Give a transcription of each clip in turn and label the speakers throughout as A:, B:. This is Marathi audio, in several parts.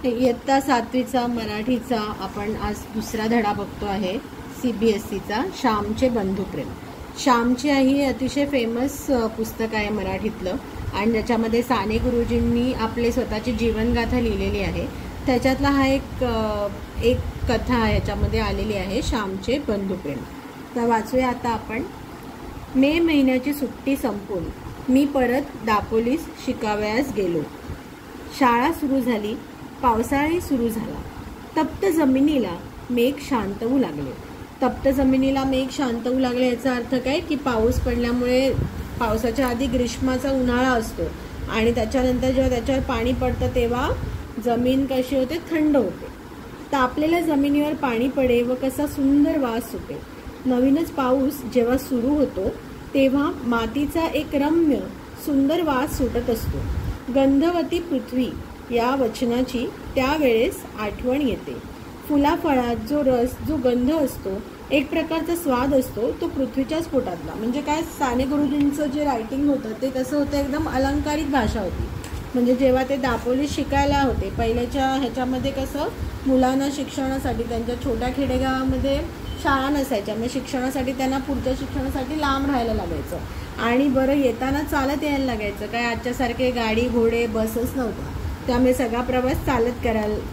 A: इयत्ता 7वीचा मराठीचा आपण आज दुसरा धडा बघतो आहे CBSEचा श्यामचे बंधुप्रेम. श्यामची आई हे अतिशय फेमस पुस्तक आहे मराठीतलं आणि त्याच्यामध्ये साने गुरुजींनी आपले स्वतःची जीवनगाथा लिहिलेली आहे. त्याच्यातला हा एक कथा ह्याच्यामध्ये आलेली आहे, श्यामचे बंधुप्रेम. तर वाचूया आता आपण. मे महिन्याची सुट्टी संपून मी परत दापोलीस शिकावयास गेलो. शाळा सुरू झाली, पावसाळाही सुरू झाला. तप्त जमिनीला मेघ शांत होऊ लागले. तप्त जमिनीला मेघ शांत होऊ लागले याचा अर्थ काय की पाऊस पडल्यामुळे पावसाच्या आधी ग्रीष्माचा उन्हाळा असतो आणि त्याच्यानंतर जेव्हा त्याच्यावर पाणी पडतं तेव्हा जमीन कशी होते, थंड होते. तापलेल्या जमिनीवर पाणी पडे व कसा सुंदर वास सुटे. नवीनच पाऊस जेव्हा सुरू होतो तेव्हा मातीचा एक रम्य सुंदर वास सुटत असतो. गंधवती पृथ्वी या वचनाची त्यावेळेस आठवण येते. फुलाफळात जो रस, जो गंध असतो, एक प्रकारचा स्वाद असतो, तो पृथ्वीच्याच पोटातला. म्हणजे काय, साने गुरुजींचं जे रायटिंग होतं ते कसं होतं, एकदम अलंकारिक भाषा होती. म्हणजे जेव्हा ते दापोलीत शिकायला होते पहिल्याच्या ह्याच्यामध्ये कसं मुलांना शिक्षणासाठी त्यांच्या छोट्या खेडेगावामध्ये शाळा नसायच्या, मग शिक्षणासाठी त्यांना पुढच्या शिक्षणासाठी लांब राहायला लागायचं आणि बरं येताना चालत यायला लागायचं. काय आजच्यासारखे गाडी घोडे बसच नव्हता, त्यामुळे सगळा प्रवास चालत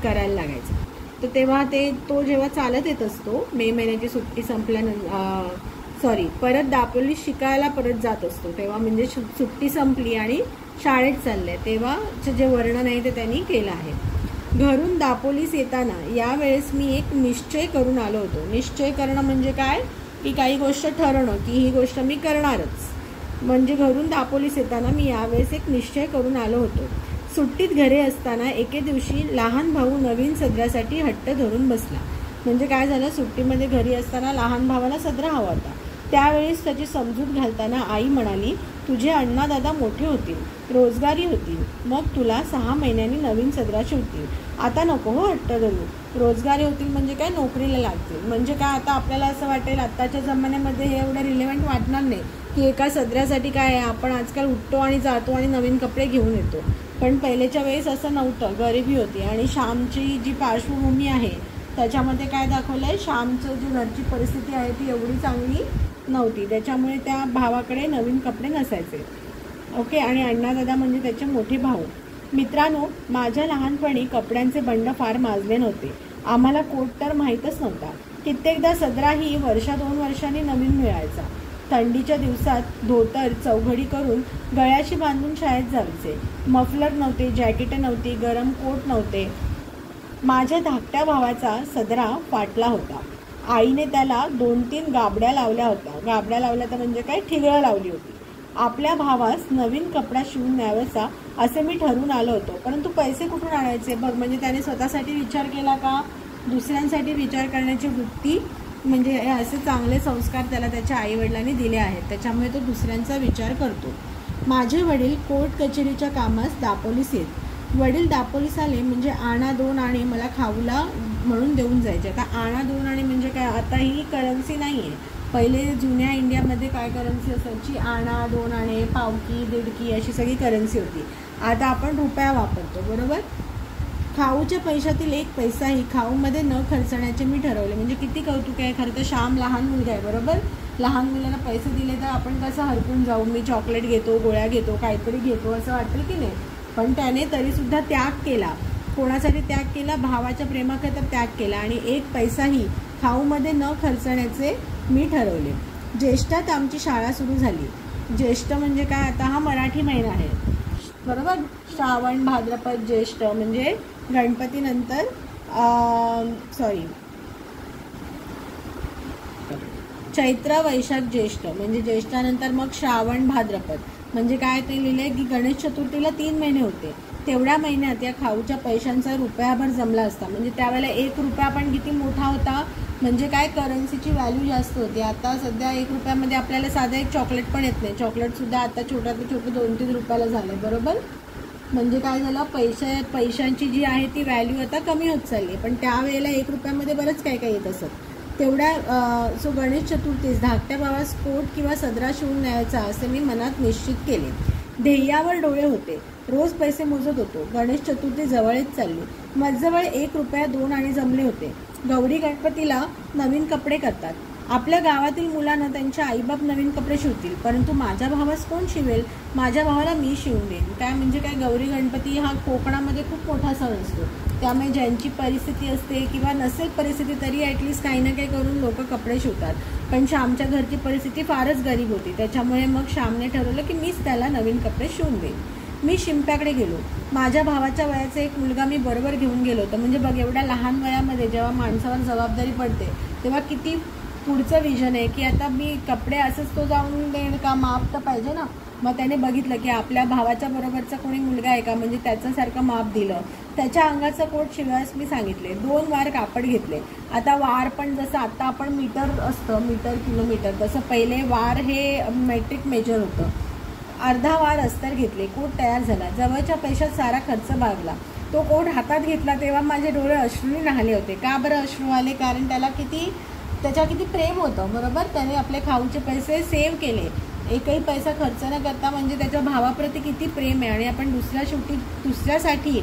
A: करायला लागायचा. तर तेव्हा तो जेव्हा चालत येत असतो, मे महिन्याची सुट्टी संपल्यानंतर परत दापोलीत शिकायला परत जात असतो, तेव्हा म्हणजे सुट्टी संपली आणि शाळेत चाललंय तेव्हाचं जे वर्णन आहे ते त्यांनी केलं आहे. घरून दापोलीस येताना यावेळेस मी एक निश्चय करून आलो होतो. निश्चय करणं म्हणजे काय की काही गोष्ट ठरवणं की ही गोष्ट मी करणारच. म्हणजे घरून दापोलीस येताना मी यावेळेस एक निश्चय करून आलो होतो. सुट्टीत घरी असताना एके दिवशी लहान भाऊ नवीन सदऱ्यासाठी हट्ट धरून बसला. म्हणजे काय झालं, सुट्टीमध्ये घरी असताना लहान भावाला सदरा हवा होता. त्यावेळेस त्याची समजूत घालताना आई म्हणाली, तुझे अण्णा दादा मोठे होतील, रोजगारी होतील, मग तुला 6 महिन्यांनी नवीन सदरा शिवतील. आता नको हो हट्ट धरू. रोजगारी होतील म्हणजे काय, नोकरीला लागतील. म्हणजे काय, आता आपल्याला असं वाटेल आत्ताच्या जमान्यामध्ये हे एवढं रिलेव्हंट वाटणार नाही की एका सदऱ्यासाठी काय आहे, आपण आजकाल उठतो आणि जातो आणि नवीन कपडे घेऊन येतो. पण पहिलेच्या वेळेस असं नव्हतं, गरिबी होती. आणि श्यामची जी पार्श्वभूमी आहे त्याच्यामध्ये काय दाखवलं आहे, श्यामचं जी घरची परिस्थिती आहे ती एवढी चांगली नव्हती, त्याच्यामुळे त्या भावाकडे नवीन कपडे नसायचे. ओके. आणि अण्णादादा म्हणजे त्याचे मोठे भाऊ. मित्रांनो, माझ्या लहानपणी कपड्यांचे बंड फार माजले नव्हते. आम्हाला कोट तर माहीतच नव्हता. कित्येकदा सदराही 1-2 वर्षांनी नवीन मिळायचा. थंडीच्या दिवसात धोतर चौघडी करून गळ्याशी बांधून शाळेत जायचे. मफलर नव्हते, जॅकेट नव्हती, गरम कोट नव्हते. माझ्या धाकट्या भावाचा सदरा फाटला होता. आईने त्याला 2-3 गाबड्या लावल्या होत्या. गाबड्या लावल्या तर म्हणजे काय, ठिगळं लावली होती. आपल्या भावास नवीन कपडा शिवून न्यावायचा असे मी ठरवून आलो होतो, परंतु पैसे कुठून आणायचे. बघ, म्हणजे त्याने स्वतःसाठी विचार केला का, दुसऱ्यांसाठी विचार करण्याची वृत्ती, म्हणजे असे चांगले संस्कार त्याला त्याच्या आईवडिलांनी दिले आहेत, त्याच्यामुळे तो दुसऱ्यांचा विचार करतो. माझे वडील कोर्ट कचेरीच्या कामास दापोलीस येत. वडील दापोलीस आले म्हणजे आणा 2 आणे मला खाऊला म्हणून देऊन जायचे. आता आणा 2 आणे म्हणजे काय, आता ही करन्सी नाही आहे. पहिले जुन्या इंडियामध्ये काय करन्सी असायची, आणा 2 आणे, पावकी, दीडकी अशी सगळी करन्सी होती. आता आपण रुपया वापरतो, बरोबर. खाऊच्या पैशातील 1 पैसाही खाऊमध्ये न खर्चण्याचे मी ठरवले. म्हणजे किती कौतुक आहे. खरं तर श्याम लहान मुलगा आहे, बरोबर. लहान मुलाला पैसे दिले तर आपण कसं हरकून जाऊ, मी चॉकलेट घेतो, गोळ्या घेतो, काहीतरी घेतो असं वाटेल की नाही. पण त्याने तरीसुद्धा त्याग केला. कोणासाठी त्याग केला, भावाच्या प्रेमाकरता त्याग केला आणि 1 पैसाही खाऊमध्ये न खर्चण्याचे मी ठरवले. ज्येष्ठात आमची शाळा सुरू झाली. ज्येष्ठ म्हणजे काय, आता हा मराठी महिना आहे, बरोबर. श्रावण, भाद्रपद, ज्येष्ठ म्हणजे गणपतीनंतर चैत्र, वैशाख, ज्येष्ठ म्हणजे ज्येष्ठानंतर मग श्रावण, भाद्रपद. म्हणजे काय ते लिहिले की गणेश चतुर्थीला 3 महिने होते. तेवढ्या महिन्यात या खाऊच्या पैशांचा रुपयाभर जमला असता. म्हणजे त्यावेळेला 1 रुपया पण किती मोठा होता, म्हणजे काय करन्सीची व्हॅल्यू जास्त होती. आता सध्या 1 रुपयामध्ये आपल्याला साधं एक चॉकलेट पण येत नाही. चॉकलेटसुद्धा आता छोट्यात छोटे 2-3 रुपयाला झाले, बरोबर. म्हणजे काय झालं, पैशांची जी आहे ती व्हॅल्यू आता कमी होत चालली. पण त्यावेळेला 1 रुपयामध्ये बरंच काय काय येत असत. तेवढ्या गणेश चतुर्थीस धाकट्या भावास कोट किंवा सदरा शिवून न्यायचा असे मी मनात निश्चित केले. ध्येयावर डोळे होते. रोज पैसे मोजत होतो. गणेश चतुर्थी जवळच चालली. मजजवळ 1 रुपया 2 आणे जमले होते. गौरी गणपतीला नवीन कपडे करतात. आपल्या गावातील मुलांना त्यांच्या आईबाप नवीन कपडे शिवतील, परंतु माझ्या भावास कोण शिवेल? माझ्या भावाला मी शिवून देईन. काय म्हणजे काय, गौरी गणपती हा कोकणामध्ये खूप मोठा सण असतो. त्यामुळे ज्यांची परिस्थिती असते किंवा नसेल परिस्थिती तरी ॲटलिस्ट काही ना काही करून लोक कपडे शिवतात. पण श्यामच्या घरची परिस्थिती फारच गरीब होती. त्याच्यामुळे मग श्यामने ठरवलं की मीच त्याला नवीन कपडे शिवून देईन. मी शिंप्याकडे गेलो. माझ्या भावाच्या वयाचा एक मुलगा मी बरोबर घेऊन गेलो होतो. म्हणजे बघ, एवढ्या लहान वयामध्ये जेव्हा माणसावर जबाबदारी पडते तेव्हा किती पुढचं विजन आहे की आता मी कपडे असंच तो जाऊन देईन का, माप तर पाहिजे ना. मग त्याने बघितलं की आपल्या भावाच्या बरोबरचा कोणी मुलगा आहे का, म्हणजे त्याच्यासारखं माप दिलं. त्याच्या अंगाचं कोट शिवायस मी सांगितले. 2 वार कापड घेतले. आता वार पण जसं आता आपण मीटर असतं, मीटर किलोमीटर, तसं पहिले वार हे मेट्रिक मेजर होतं. अर्धा वार अस्तर घेतले. कोट तयार झाला. जवळच्या पैशात सारा खर्च भागला. तो कोट हातात घेतला तेव्हा माझे डोळे अश्रूने न्हाले होते. का बरं अश्रू आले? कारण त्याच्या किती प्रेम होतं. बरोबर, त्याने आपले खाऊचे पैसे सेव्ह केले. एकही पैसा खर्च न करता, म्हणजे त्याच्या भावाप्रती किती प्रेम आहे. आणि आपण दुसऱ्यासाठी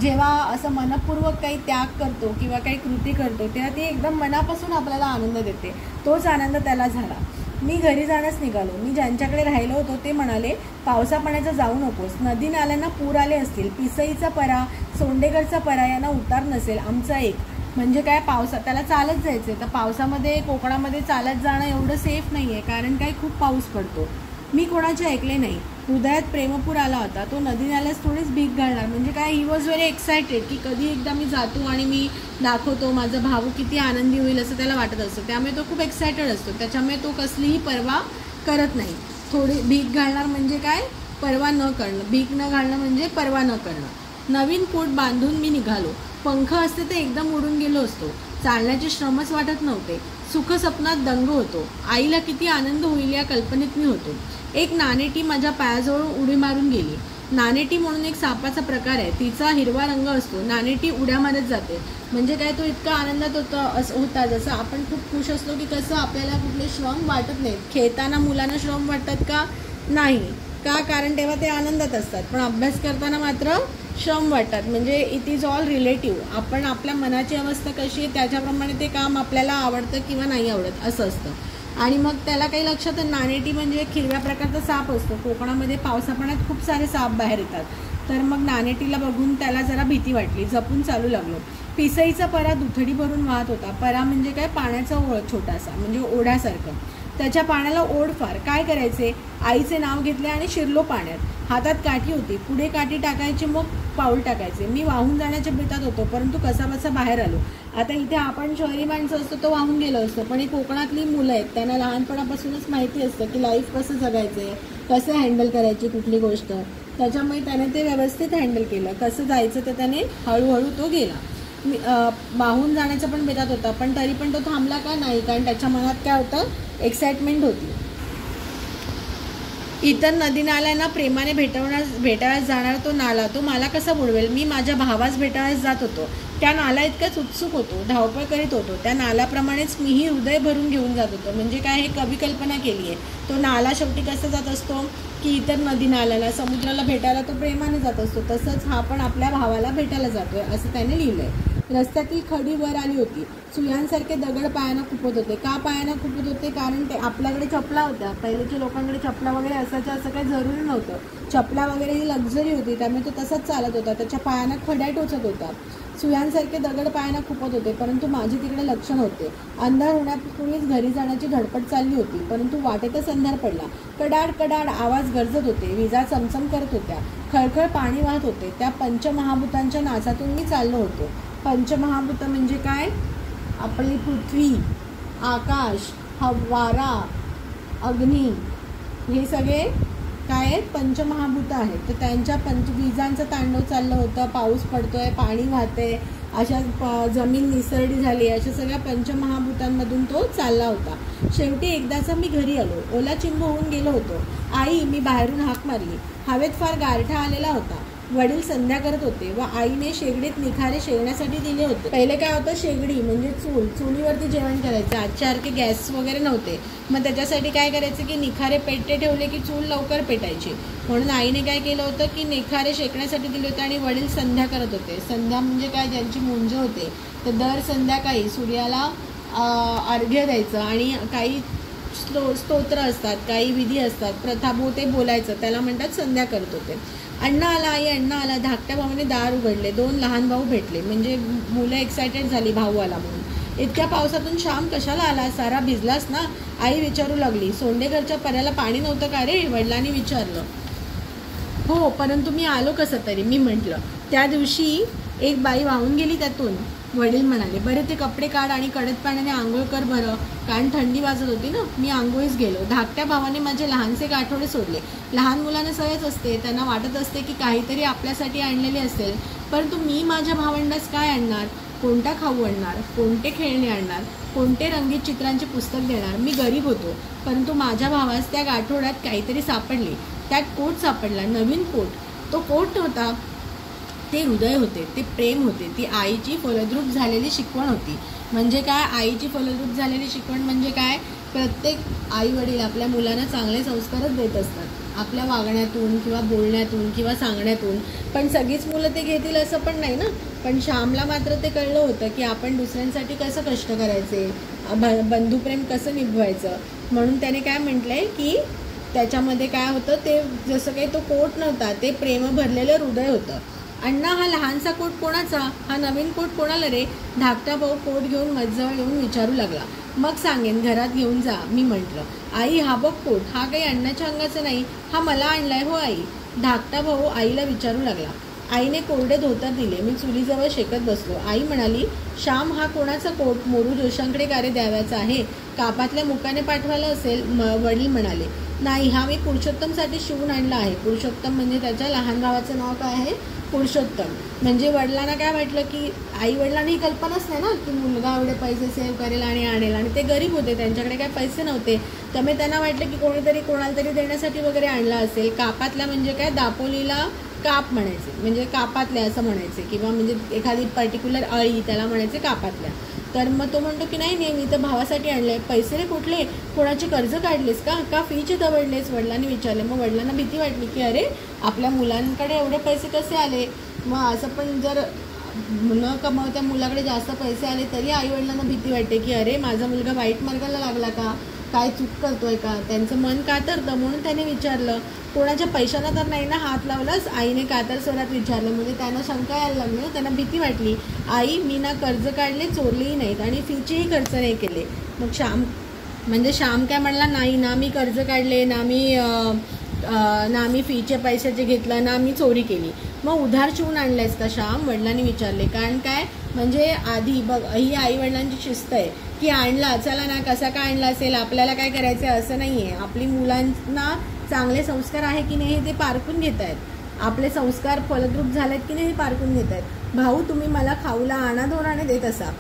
A: जेव्हा असं मनपूर्वक काही त्याग करतो किंवा काही कृती करतो तेव्हा ती एकदम मनापासून आपल्याला आनंद देते. तोच आनंद त्याला झाला. मी घरी जाण्यास निघालो. मी ज्यांच्याकडे राहिलो होतो ते म्हणाले, पावसा पाण्याचं जाऊ नकोस, नदी नाल्यांना पूर आले असतील. पिसईचा परा, सोंडेगरचा परा यांना उतार नसेल. आमचा एक म्हणजे काय, त्याला चालत जायचं. तर पावसामध्ये कोकणामध्ये चालत जाणं एवढं सेफ नाही आहे, कारण काय खूप पाऊस पडतो. मी कोणाचे ऐकले नाही. हृदयात प्रेमपूर आला होता. तो नदी नाल्यास थोडीच भीक घालणार. म्हणजे काय, ही वॉज व्हेरी एक्सायटेड की कधी एकदा मी जातो आणि मी दाखवतो माझा भाऊ किती आनंदी होईल असं त्याला वाटत असतं. त्यामुळे तो खूप एक्सायटेड असतो. त्याच्यामुळे तो कसलीही पर्वा करत नाही. थोडी भीक घालणार म्हणजे काय, पर्वा न करणं. भीक न घालणं म्हणजे पर्वा न करणं. नवीन कोट बांधून मी निघालो. पंख असते तर एकदम उडून गेलो असतो. चालण्याचे श्रमच वाटत नव्हते. सुख सपनात दंग होतो. आईला किती आनंद होईल या कल्पनेत मी होतो. एक नाणेटी माझ्या पायाजवळ उडी मारून गेली. नाणेटी म्हणून एक सापाचा प्रकार आहे. तिचा हिरवा रंग असतो. नाणेटी उड्या मारत जाते. म्हणजे काय, तो इतका आनंदात होता जसं आपण खूप खुश असलो की कसं आपल्याला कुठले श्रम वाटत नाहीत. खेळताना मुलांना श्रम वाटतात का? नाही. का? कारण तेव्हा ते आनंदात असतात. पण अभ्यास करताना मात्र श्रम वाटतात. म्हणजे इट इज ऑल रिलेटिव्ह. आपण आपल्या मनाची अवस्था कशी आहे त्याच्याप्रमाणे ते काम आपल्याला आवडतं किंवा नाही आवडत असं असतं. आणि मग त्याला काही लक्षात, नाणेटी म्हणजे एक हिरव्या प्रकारचा साप असतो. कोकणामध्ये पावसापाण्यात खूप सारे साप बाहेर येतात. तर मग नाणेटीला बघून त्याला जरा भीती वाटली. जपून चालू लागलो. पिसईचा परा दुथडी भरून वाहत होता. परा म्हणजे काय, पाण्याचा ओळ छोटासा, म्हणजे ओढ्यासारखं. त्याच्या पाण्याला ओढ फार. काय करायचे, आईचे नाव घेतले आणि शिरलो पाण्यात. हातात काठी होती. पुढे काठी टाकायची, मग पाऊल टाकायचे. मी वाहून जाण्याच्या बेतात होतो, परंतु कसाबसा बाहेर आलो. आता इथे आपण शहरी माणसं असतो तो वाहून गेलो असतो, पण ही कोकणातली मुलं आहेत, त्यांना लहानपणापासूनच माहिती असतं की लाईफ कसं जगायचं आहे, कसं हँडल करायची कुठली गोष्ट. त्याच्यामुळे त्याने ते व्यवस्थित हँडल केलं. कसं जायचं ते त्याने हळूहळू तो गेला. वाहून जाण्याचा पण बेतात होता, पण तरी पण तो थांबला का नाही, कारण त्याच्या मनात काय होतं, एक्साइटमेंट होती. इतर नदी नाल्यांना प्रेमाने भेटावयास जाणार तो नाला, तो मला कसा बुडवेल. मी माझ्या भावास भेटावयास जात होतो. त्या नाला इतकाच उत्सुक होतो, धावपळ करीत होतो. त्या नाल्याप्रमाणेच मीही हृदय भरून घेऊन जात होतो. म्हणजे काय, हे कवी कल्पना केली आहे. तो नाला शेवटी कसा जात असतो की इतर नदी नाल्याला, समुद्राला भेटायला तो प्रेमाने जात असतो, तसंच हा पण आपल्या भावाला भेटायला जातोय असं त्याने लिहिलंय. रस्त्यातील खडी वर आली होती. सुयांसारखे दगड पायानं खुपत होते. का पायानं खुपत होते? कारण ते आपल्याकडे चपला होत्या. पहिल्याच्या लोकांकडे चपला वगैरे असायच्या असं काही जरुरी नव्हतं. चपला वगैरे ही लक्झरी होती, त्यामुळे तो तसंच चालत होता. त्याच्या पायानं खड्या टोचत होता. सुयांसारखे दगड पायानं खुपत होते, परंतु माझे तिकडे लक्ष नव्हते. अंधार होण्यापूर्वीच घरी जाण्याची धडपड चालली होती, परंतु वाटेतच अंधार पडला. कडाड कडाड आवाज गरजत होते. विजा चमचम करत होत्या. खळखळ पाणी वाहत होते. त्या पंचमहाभूतांच्या नाचातून मी चाललो होतो. पंचमहाभूत म्हणजे काय? आपली पृथ्वी, आकाश, वारा, अग्नी, हे सगळे काय आहेत? पंचमहाभूत आहेत. तर त्यांच्या विजांचं तांडव चाललं होतं. पाऊस पडतोय, पाणी वाहते, अशा जमीन निसरडी झाली, अशा सगळ्या पंचमहाभूतांमधून तो चालला होता. शेवटी एकदाचा मी घरी आलो. ओला चिंब होऊन गेलो होतो. आई, मी बाहेरून हाक मारली. हवेत फार गारठा आलेला होता. वडील संध्या करत होते व आईने शेगडीत निखारे शेगण्यासाठी दिले होते. पहिले काय होतं, शेगडी म्हणजे चुलीवरती जेवण करायचं. आजच्यासारखे गॅस वगैरे नव्हते. मग त्याच्यासाठी काय करायचं की निखारे पेटते ठेवले की चूल लवकर पेटायची. म्हणून आईने काय केलं होतं की निखारे शेकण्यासाठी दिले होते आणि वडील संध्या करत होते. संध्या म्हणजे काय, ज्यांची मुंज होते तर दर संध्याकाळी सूर्याला अर्घ्य द्यायचं आणि काही स्तोत्र असतात, काही विधी असतात, प्रथा ते बोलायचं, त्याला म्हणतात संध्या करत होते. अण्णा आला, आई अण्णा आला. धाकट्या भावाने दार उघडले. 2 लहान भाऊ भेटले. म्हणजे मुलं एक्सायटेड झाली भाऊ आला म्हणून. इतक्या पावसातून श्याम कशाला आला, सारा भिजलास ना, आई विचारू लागली. सोंडेघरच्या पर्याला पाणी नव्हतं का रे, वडिलांनी विचारलं. हो, परंतु मी आलो कसं तरी, मी म्हटलं. त्या दिवशी एक बाई वाहून गेली त्यातून. वडील म्हणाले, बरं ते कपडे काढ आणि कडक पाण्याने आंघोळ कर बरं, कारण थंडी वाजत होती ना. मी आंघोळीस गेलो. धाकट्या भावाने माझे लहानसे गाठोडे सोडले. लहान मुलांना सवयच असते, त्यांना वाटत असते की काहीतरी आपल्यासाठी आणलेले असेल. परंतु मी माझ्या भावंडास काय आणणार, कोणता खाऊ आणणार, कोणते खेळणे आणणार, कोणते रंगीत चित्रांचे पुस्तक देणार. मी गरीब होतो, परंतु माझ्या भावास त्या गाठोड्यात काहीतरी सापडले. त्यात कोट सापडला, नवीन कोट. तो कोट नव्हता, ते हृदय होते, ते प्रेम होते, ती आईची फलद्रूप झालेली शिकवण होती. म्हणजे काय, आईची फलद्रूप झालेली शिकवण म्हणजे काय, प्रत्येक आई वडील आपल्या मुलांना चांगले संस्कारच देत असतात, आपल्या वागण्यातून किंवा बोलण्यातून किंवा सांगण्यातून. पण सगळीच मुलं ते घेतील असं पण नाही ना. पण श्यामला मात्र ते कळलं होतं की आपण दुसऱ्यांसाठी कसं कष्ट करायचे, बंधुप्रेम कसं निभवायचं. म्हणून त्याने काय म्हटलंय की त्याच्यामध्ये काय होतं, ते जसं काही तो कोट नव्हता, ते प्रेम भरलेलं हृदय होतं. अण्णा, हा लहानसा कोट कोणाचा, हा नवीन कोट कोणाला रे. धाकटा भाऊ कोट घेऊन मजजवळ येऊन विचारू लागला. मग सांगेन, घरात घेऊन जा, मी म्हटलं. आई, हा बघ कोट, हा काही अण्णाच्या अंगाचा नाही, हा मला आणलाय हो आई. धाकटा भाऊ आईला विचारू लागला. आईने कोरडे धोतर दिले. मी चुलीजवळ शेकत बसलो. आई म्हणाली, श्याम, हा कोणाचा कोट, मोरू जोशांकडे कार्य द्यावायचा आहे, कापातल्या मुकाने पाठवायला असेल. वडील म्हणाले, नाही, हा मी पुरुषोत्तमसाठी शिवून आणला आहे. पुरुषोत्तम म्हणजे त्याच्या लहान भावाचं नाव काय आहे, पुरुषोत्तम. म्हणजे वडिलांना काय वाटलं की आई वडिलांना ही कल्पनाच नाही ना की मुलगा एवढे पैसे सेव्ह करेल आणि आणेल, आणि ते गरीब होते, त्यांच्याकडे काय पैसे नव्हते. त्यामुळे त्यांना वाटलं की कोणीतरी कोणाला तरी देण्यासाठी वगैरे आणला असेल. कापातल्या म्हणजे काय, दापोलीला काप म्हणायचे, म्हणजे कापातल्या असं म्हणायचे, किंवा म्हणजे एखादी पर्टिक्युलर अळी त्याला म्हणायचे कापातल्या. तर मग तो म्हणतो की नाही, मी तर भावासाठी आणले. पैसे रे कुठले, कोणाचे कर्ज काढलेस का फीचे दवडलेस, वडिलांनी विचारले. मग वडिलांना भीती वाटली की अरे, आपल्या मुलांकडे एवढे पैसे कसे आले. मग असं पण जर न कमावत्या मुलाकडे जास्त पैसे आले तरी आई वडिलांना भीती वाटते की अरे, माझा मुलगा वाईट मार्गाला लागला का, काय चूक करतोय का, त्यांचं मन कातरतं. म्हणून त्याने विचारलं, कोणाच्या पैशांना तर नाही ना हात लावलास, आईने कातर स्वरात विचारलं. म्हणजे त्यांना शंका यायला लागली, त्यांना भीती वाटली. आई, मी ना कर्ज काढले, चोरलेही नाहीत आणि फीचेही खर्च नाही केले. मग श्याम काय म्हणला, नाही ना मी कर्ज काढले, ना मी फीचे पैशाचे घेतलं, ना मी चोरी केली. मग उधार शिवून आणलायस का श्याम, वडिलांनी विचारले. कारण काय, म्हणजे आधी बघ, ही आई वडिलांची शिस्त आहे की आणला, चला ना, कसा काय आणला असेल, आपल्याला काय करायचं असं नाही आहे. आपली मुलांना चांगले संस्कार आहे की नाही हे ते पारखून घेत आहेत, आपले संस्कार फलद्रूप झालेत की नाही हे पारखून घेत आहेत. भाऊ, तुम्ही मला खाऊला आणाधोराने देत असा,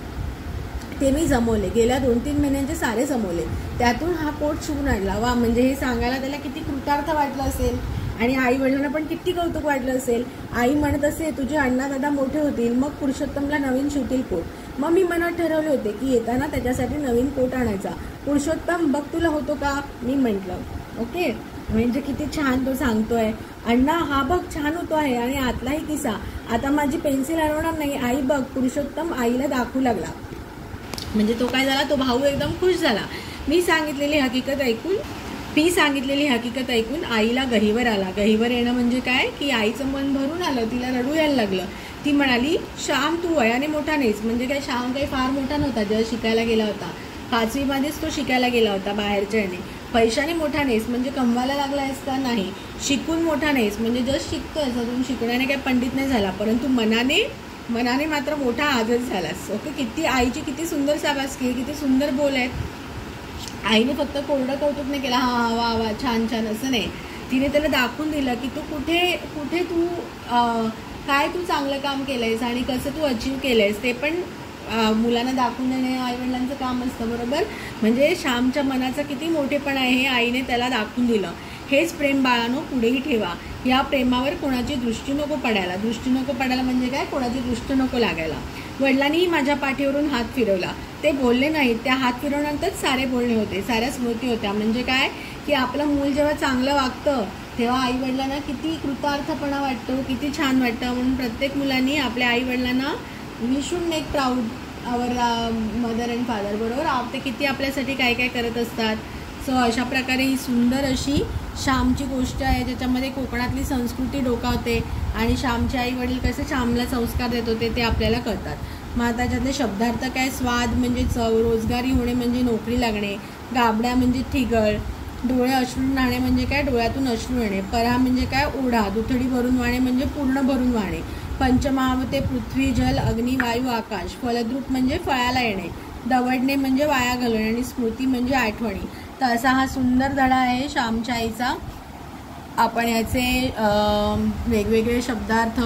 A: ते मी जमवले, गेल्या 2-3 महिन्यांचे सारे जमवले, त्यातून हा कोट शिवून आणला. वा, म्हणजे हे सांगायला त्याला किती कृतार्थ वाटलं असेल आणि आई वडिलांना पण किती कौतुक वाटलं असेल. आई म्हणत असे, तुझे अण्णा दादा मोठे होतील, मग पुरुषोत्तमला नवीन शिवतील कोट. मग मी मनात ठरवले होते की येताना त्याच्यासाठी नवीन कोट आणायचा. पुरुषोत्तम, बघ तुला होतो का, मी म्हटलं. ओके, म्हणजे किती छान तो सांगतोय. अण्णा, हा बघ छान होतो आहे आणि आतलाही किस्सा, आता माझी पेन्सिल हरवणार नाही. आई बघ, पुरुषोत्तम आईला दाखवू लागला. म्हणजे तो काय झाला, तो भाऊ एकदम खुश झाला. मी सांगितलेली हकीकत ऐकून आईला गहिवर आला. गहिवर येणं म्हणजे काय की आईचं मन भरून आलं, तिला रडू यायला लागलं. ती म्हणाली, श्याम, तू वयाने मोठा नाहीस. म्हणजे काय, श्याम काही फार मोठा नव्हता, जेव्हा शिकायला गेला होता 5वीमध्येच तो शिकायला गेला होता बाहेरच्या याने. पैशाने मोठा नाहीस म्हणजे कमवायला लागला आहेस का, नाही. शिकून मोठा नाहीस म्हणजे जस्ट शिकतोय, अजून शिकण्याने काही पंडित नाही झाला, परंतु मनाने मात्र मोठा आजच झालास. ओके, किती आईची किती सुंदर शाबासकी, किती सुंदर बोल आहेत. आईने फक्त कोरडं कौतुक नाही केला, हा वा वा छान छान असं नाही. तिने त्याला दाखवून दिलं की तू कुठे तू काय तू चांगलं काम केलंयस आणि कसं तू अचीव केलंयस, ते पण मुलांना दाखवून देणे आईवडिलांचं काम असतं, बरोबर. म्हणजे श्यामच्या मनाचा किती मोठेपण आहे हे आईने त्याला दाखवून दिलं. हेच प्रेम बाळानो पुढेही ठेवा. या प्रेमावर कोणाची दृष्टी नको पडायला. दृष्टी नको पडायला म्हणजे काय, कोणाची दृष्टी नको लागायला. वडिलांनीही माझ्या पाठीवरून हात फिरवला. ते बोलले नाहीत, त्या हात फिरवल्यानंतर सारे बोलणे होते, साऱ्या स्मृती होत्या. म्हणजे काय की आपलं मूल जेव्हा चांगलं वागतं तेव्हा आई वडिलांना किती कृतार्थपणा वाटतो, किती छान वाटतं. म्हणून प्रत्येक मुलांनी आपल्या आई वडिलांना we should make proud our mother and father. बरोबर, ते किती आपल्यासाठी काय काय करत असतात. सो अशा प्रकारे ही सुंदर अशी श्यामची गोष्ट आहे, ज्याच्यामध्ये कोकणातली संस्कृती डोकावते आणि श्यामचे आई वडील कसे श्यामला संस्कार देत होते ते आपल्याला कळतात. मग त्याच्यातले शब्दार्थ काय, स्वाद म्हणजे चव, रोजगारी होणे म्हणजे नोकरी लागणे, गाबड्या म्हणजे ठिगळ, डोळे अश्रून राहणे म्हणजे काय, डोळ्यातून अश्रू येणे, परा म्हणजे काय, ओढा, दुथडी भरून वाहणे म्हणजे पूर्ण भरून वाहणे, पंचमहाभूते पृथ्वी जल अग्नी वायू आकाश, फलद्रूप म्हणजे फळाला येणे, दवडणे म्हणजे वाया घालवणे आणि स्मृती म्हणजे आठवणी. तर असा हा सुंदर धडा आहे श्यामच्या आईचा. आपण याचे वेगवेगळे शब्दार्थ,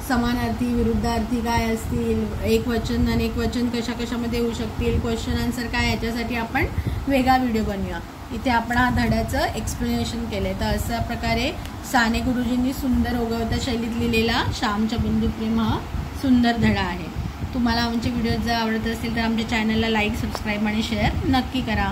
A: समानार्थी, विरुद्धार्थी काय असतील, एक वचन अनेक वचन कशा कशामध्ये येऊ शकतील, क्वेश्चन आन्सर काय, याच्यासाठी आपण वेगळा व्हिडिओ बनवूया. इथे आपण हा धड्याचं एक्सप्लेनेशन केलं आहे. तर अशा प्रकारे साने गुरुजींनी सुंदर ओघवत्या शैलीत लिहिलेला श्यामच्या बंधुप्रेम हा सुंदर धडा आहे. तुम्हाला आमचे व्हिडिओ जर आवडत असतील तर आमच्या चॅनलला लाईक, सबस्क्राईब आणि शेअर नक्की करा.